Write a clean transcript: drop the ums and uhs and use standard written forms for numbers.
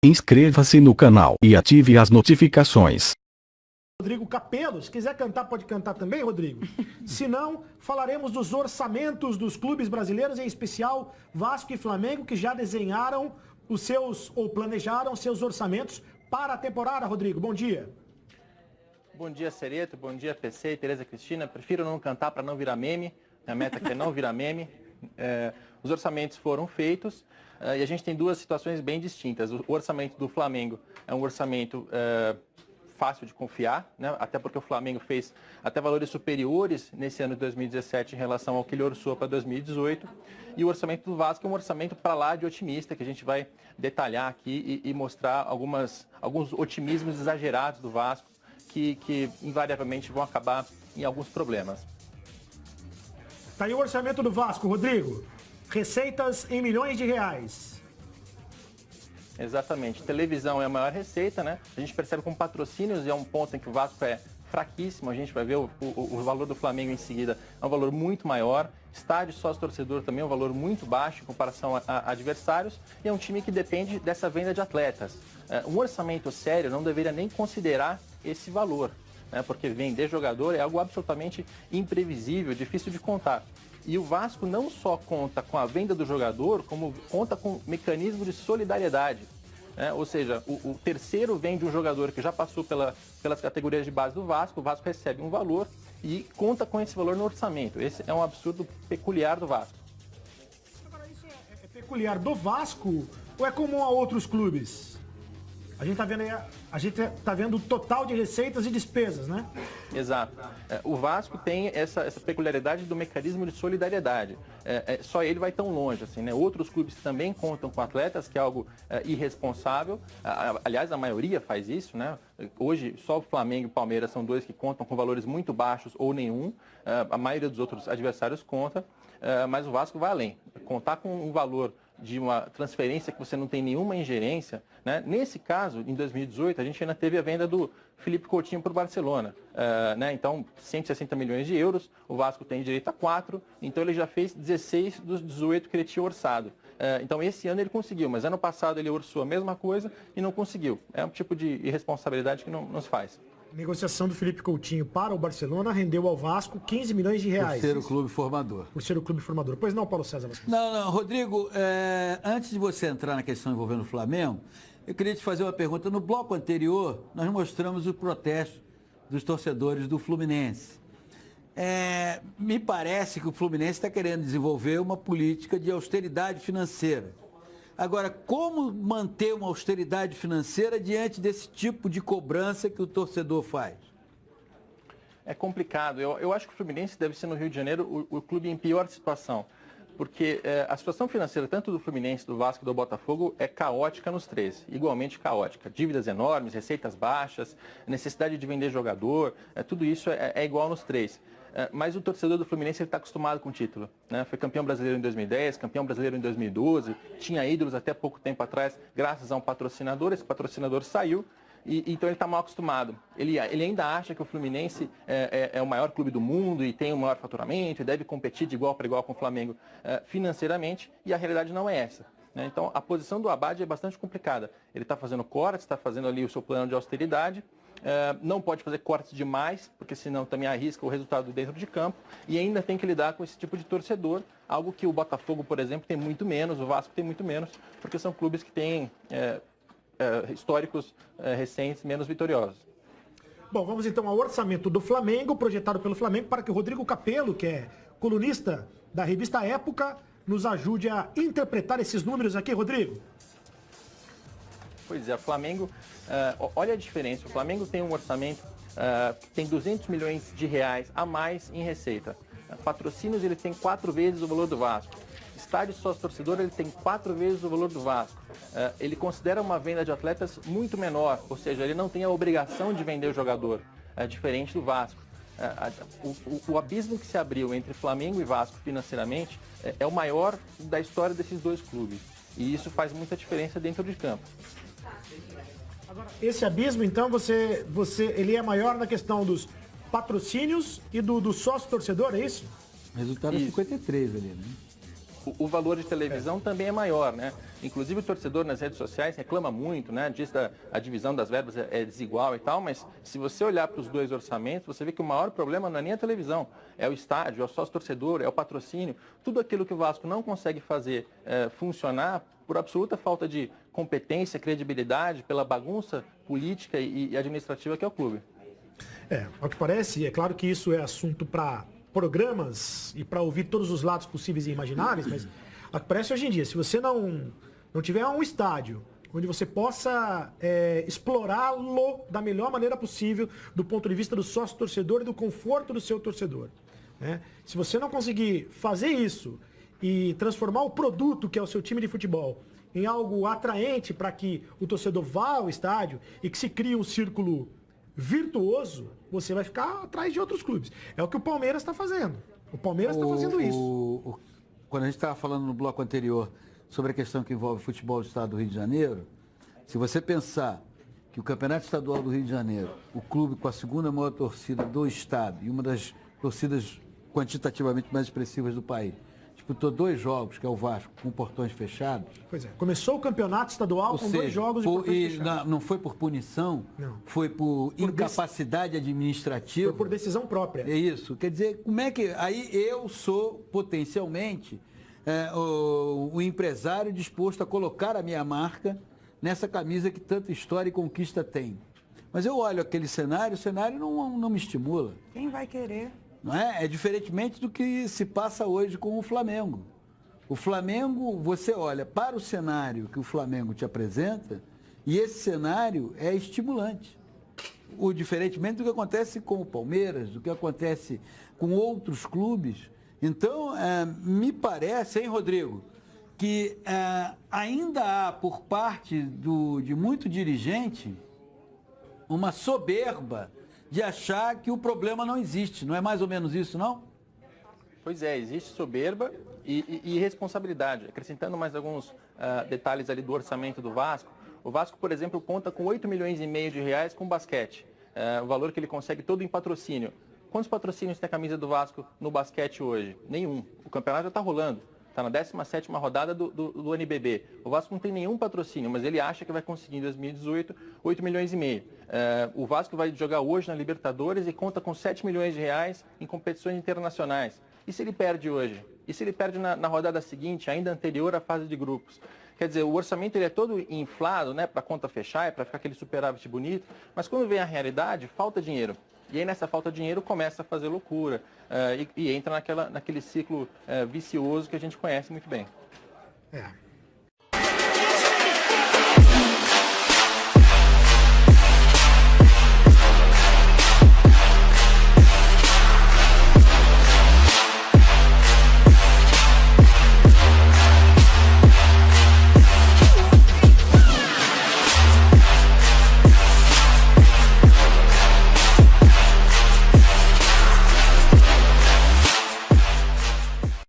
Inscreva-se no canal e ative as notificações. Rodrigo Capello, se quiser cantar, pode cantar também, Rodrigo. Se não, falaremos dos orçamentos dos clubes brasileiros, em especial Vasco e Flamengo, que já desenharam os seus, ou planejaram seus orçamentos para a temporada, Rodrigo. Bom dia. Bom dia, Sereto. Bom dia, PC e Tereza Cristina. Prefiro não cantar para não virar meme. Minha meta aqui é não virar meme. Os orçamentos foram feitos e a gente tem duas situações bem distintas. O orçamento do Flamengo é um orçamento fácil de confiar, né? Até porque o Flamengo fez até valores superiores nesse ano de 2017 em relação ao que ele orçou para 2018. E o orçamento do Vasco é um orçamento para lá de otimista, que a gente vai detalhar aqui e mostrar alguns otimismos exagerados do Vasco, que invariavelmente vão acabar em alguns problemas. Tá aí o orçamento do Vasco, Rodrigo. Receitas em milhões de reais. Exatamente. Televisão é a maior receita, né? A gente percebe com patrocínios e é um ponto em que o Vasco é fraquíssimo. A gente vai ver o valor do Flamengo em seguida, é um valor muito maior. Estádio sócio-torcedor também é um valor muito baixo em comparação a adversários. E é um time que depende dessa venda de atletas. Um orçamento sério não deveria nem considerar esse valor, né? Porque vender jogador é algo absolutamente imprevisível, difícil de contar. E o Vasco não só conta com a venda do jogador, como conta com um mecanismo de solidariedade, né? Ou seja, o terceiro vende um jogador que já passou pelas categorias de base do Vasco, o Vasco recebe um valor e conta com esse valor no orçamento. Esse é um absurdo peculiar do Vasco. Agora, isso é peculiar do Vasco ou é comum a outros clubes? A gente tá vendo o total de receitas e despesas, né? Exato. O Vasco tem essa peculiaridade do mecanismo de solidariedade. Só ele vai tão longe, assim, né? Outros clubes também contam com atletas, que é algo irresponsável. Aliás, a maioria faz isso, né? Hoje, só o Flamengo e o Palmeiras são dois que contam com valores muito baixos ou nenhum. A maioria dos outros adversários conta, mas o Vasco vai além. Contar com um valor de uma transferência que você não tem nenhuma ingerência, né? Nesse caso, em 2018, a gente ainda teve a venda do Felipe Coutinho para o Barcelona, né? Então, 160 milhões de euros, o Vasco tem direito a 4, então ele já fez 16 dos 18 que ele tinha orçado. Então, esse ano ele conseguiu, mas ano passado ele orçou a mesma coisa e não conseguiu. É um tipo de irresponsabilidade que não se faz. A negociação do Felipe Coutinho para o Barcelona rendeu ao Vasco 15 milhões de reais. Por ser o clube formador. Por ser o clube formador. Pois não, Paulo César? Não, Rodrigo, antes de você entrar na questão envolvendo o Flamengo, eu queria te fazer uma pergunta. No bloco anterior, nós mostramos o protesto dos torcedores do Fluminense. Me parece que o Fluminense está querendo desenvolver uma política de austeridade financeira. Agora, como manter uma austeridade financeira diante desse tipo de cobrança que o torcedor faz? É complicado. Eu acho que o Fluminense deve ser, no Rio de Janeiro, o clube em pior situação. Porque a situação financeira, tanto do Fluminense, do Vasco e do Botafogo, é caótica nos três, igualmente caótica. Dívidas enormes, receitas baixas, necessidade de vender jogador, tudo isso é igual nos três. Mas o torcedor do Fluminense está acostumado com o título, né? Foi campeão brasileiro em 2010, campeão brasileiro em 2012, tinha ídolos até pouco tempo atrás, graças a um patrocinador. Esse patrocinador saiu, então ele está mal acostumado. Ele ainda acha que o Fluminense é o maior clube do mundo e tem o maior faturamento e deve competir de igual para igual com o Flamengo financeiramente, e a realidade não é essa, né? Então a posição do Abad é bastante complicada. Ele está fazendo cortes, está fazendo ali o seu plano de austeridade. Não pode fazer cortes demais, porque senão também arrisca o resultado dentro de campo, e ainda tem que lidar com esse tipo de torcedor, algo que o Botafogo, por exemplo, tem muito menos, o Vasco tem muito menos, porque são clubes que têm históricos recentes menos vitoriosos. Bom, vamos então ao orçamento do Flamengo, projetado pelo Flamengo, para que o Rodrigo Capello, que é colunista da revista Época, nos ajude a interpretar esses números aqui, Rodrigo. Pois é, o Flamengo, olha a diferença, o Flamengo tem um orçamento que tem 200 milhões de reais a mais em receita. Patrocínios, ele tem 4 vezes o valor do Vasco. Estádio sócio-torcedor, ele tem 4 vezes o valor do Vasco. Ele considera uma venda de atletas muito menor, ou seja, ele não tem a obrigação de vender o jogador, diferente do Vasco. O abismo que se abriu entre Flamengo e Vasco financeiramente é o maior da história desses dois clubes. E isso faz muita diferença dentro de campo. Agora, esse abismo, então, ele é maior na questão dos patrocínios e do sócio-torcedor, é isso? O resultado é 53 ali, né? o valor de televisão também é maior, né? Inclusive o torcedor nas redes sociais reclama muito, né? Diz que a divisão das verbas é desigual e tal, mas se você olhar para os dois orçamentos, você vê que o maior problema não é nem a televisão, é o estádio, é o sócio-torcedor, é o patrocínio, tudo aquilo que o Vasco não consegue fazer funcionar por absoluta falta de competência, credibilidade, pela bagunça política e administrativa que é o clube. Ao que parece, é claro que isso é assunto para programas e para ouvir todos os lados possíveis e imagináveis, mas ao que parece hoje em dia, se você não tiver um estádio onde você possa explorá-lo da melhor maneira possível do ponto de vista do sócio-torcedor e do conforto do seu torcedor, né? Se você não conseguir fazer isso e transformar o produto que é o seu time de futebol em algo atraente para que o torcedor vá ao estádio e que se crie um círculo virtuoso, você vai ficar atrás de outros clubes. É o que o Palmeiras está fazendo. O Palmeiras está fazendo isso. Quando a gente estava falando no bloco anterior sobre a questão que envolve o futebol do estado do Rio de Janeiro, se você pensar que o Campeonato Estadual do Rio de Janeiro, o clube com a segunda maior torcida do estado e uma das torcidas quantitativamente mais expressivas do país, disputou 2 jogos, que é o Vasco, com portões fechados. Pois é, começou o campeonato estadual com 2 jogos de portões fechados. Não foi por punição, foi por incapacidade administrativa. Foi por decisão própria. É isso. Quer dizer, como é que... Aí eu sou potencialmente o empresário disposto a colocar a minha marca nessa camisa que tanta história e conquista tem. Mas eu olho aquele cenário, o cenário não me estimula. Quem vai querer? Não é? É diferentemente do que se passa hoje com o Flamengo. O Flamengo, você olha para o cenário que o Flamengo te apresenta e esse cenário é estimulante. Diferentemente do que acontece com o Palmeiras, do que acontece com outros clubes. Então, me parece, hein, Rodrigo, que ainda há por parte de muito dirigente uma soberba de achar que o problema não existe. Não é mais ou menos isso, não? Pois é, existe soberba e irresponsabilidade. Acrescentando mais alguns detalhes ali do orçamento do Vasco. O Vasco, por exemplo, conta com 8 milhões e meio de reais com basquete. O valor que ele consegue todo em patrocínio. Quantos patrocínios tem a camisa do Vasco no basquete hoje? Nenhum. O campeonato já está rolando. Está na 17ª rodada do NBB. O Vasco não tem nenhum patrocínio, mas ele acha que vai conseguir em 2018 8 milhões e meio. O Vasco vai jogar hoje na Libertadores e conta com 7 milhões de reais em competições internacionais. E se ele perde hoje? E se ele perde na rodada seguinte, ainda anterior à fase de grupos? Quer dizer, o orçamento ele é todo inflado, né, para a conta fechar, para ficar aquele superávit bonito, mas quando vem a realidade, falta dinheiro. E aí nessa falta de dinheiro começa a fazer loucura e entra naquele ciclo vicioso que a gente conhece muito bem.